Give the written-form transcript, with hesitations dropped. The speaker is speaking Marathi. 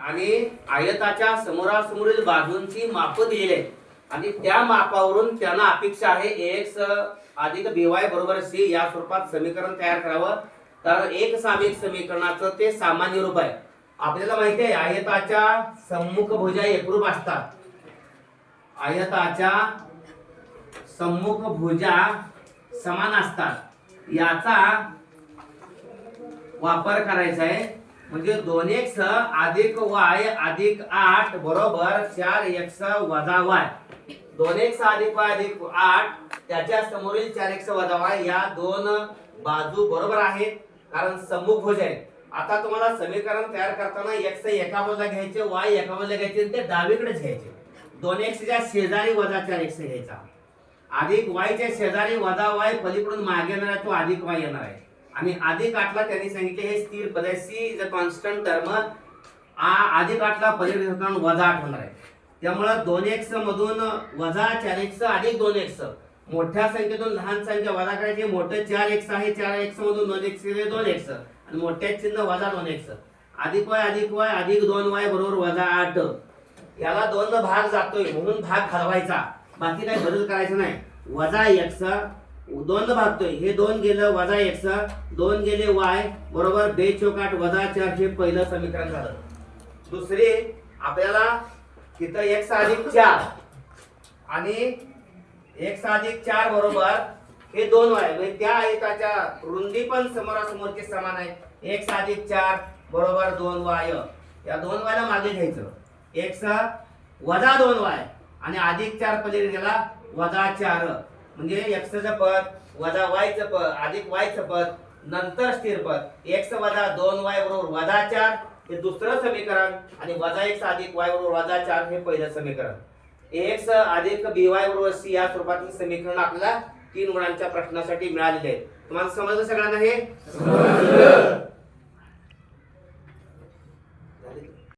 आणि आयताच्या समोरासमोरील बाजूंची माप दिलेली आहेत आणि त्या मापावरून त्यांना अपेक्षा आहे ax अधिक by बरोबर c या स्वरूपात समीकरण तयार करावं। तर एक सामायिक समीकरणाचं ते सामान्य रूप आहे। आपल्याला माहिती आहे आयताच्या सम्मुखभुजा एकरूप असतात। आयताच्या सम्मुखभुजा समान असतात याचा वापर करायचा आहे। म्हणजे 2x अधिक y अधिक 8 बरोबर 4x वजा y। 2x अधिक y अधिक 8 त्याच्या समोरील 4x वजा y या दोन बाजू बरोबर आहेत कारण सम्मुखभुज आहे। आता तुम्हाला समीकरण तयार करताना x एका बाजूला घ्यायचे y एका बाजूला घ्यायचे ते डावीकडेच घ्यायचे। 2x च्या शेजारी वजा 4x घ्यायचा अधिक y च्या शेजारी वजा y पलीकडून मागे येणार आहे तो अधिक y येणार आहे आणि अधिक 8 ला त्यांनी सांगितले हे स्थिर पद आहे c is a constant term अधिक 8 ला पलीकडे जाऊन वजा 8 होणार आहे। त्यामुळे 2x मधून वजा 4x अधिक 2x मोठ्या संख्येतून लहान संख्या वजा करायची। मोठे 4x आहे 4x मधून 2x गेले 2x आणि मोठ्या चिन्ह वजा 2x अधिक y अधिक 2y बरोबर वजा 8। याला दोन भाग जातोय म्हणून भाग घालवायचा बाकी काही बदल करायचा नाही। वजा x दोन भागतोय हे 2 गेलं वजा x 2 गेले y बरोबर 2 चौक 8 वजा 4 हे पहिलं समीकरण झालं। दुसरे आपल्याला तिथं x अधिक 4 आणि x अधिक 4 बरोबर हे 2y म्हणजे त्या आयताच्या रुंदी पण समोरासमोरचे समान आहे। x अधिक 4 बरोबर 2y या 2y ला मागे घ्यायचं x वजा 2y आणि अधिक 4 पलीकडे गेला वजा 4 म्हणजे x चं पद वजा y चं पद अधिक y चं पद नंतर स्थिर पद x वजा 2y बरोबर वजा 4 हे दुसरं समीकरण आणि वजा x अधिक y बरोबर वजा 4 हे पहिलं समीकरण। ax अधिक by बरोबर c या स्वरूपातील समीकरण आपल्याला 3 गुणांच्या प्रश्नासाठी मिळालेले आहे। तुम्हाला समजलं सगळ्यांना हे?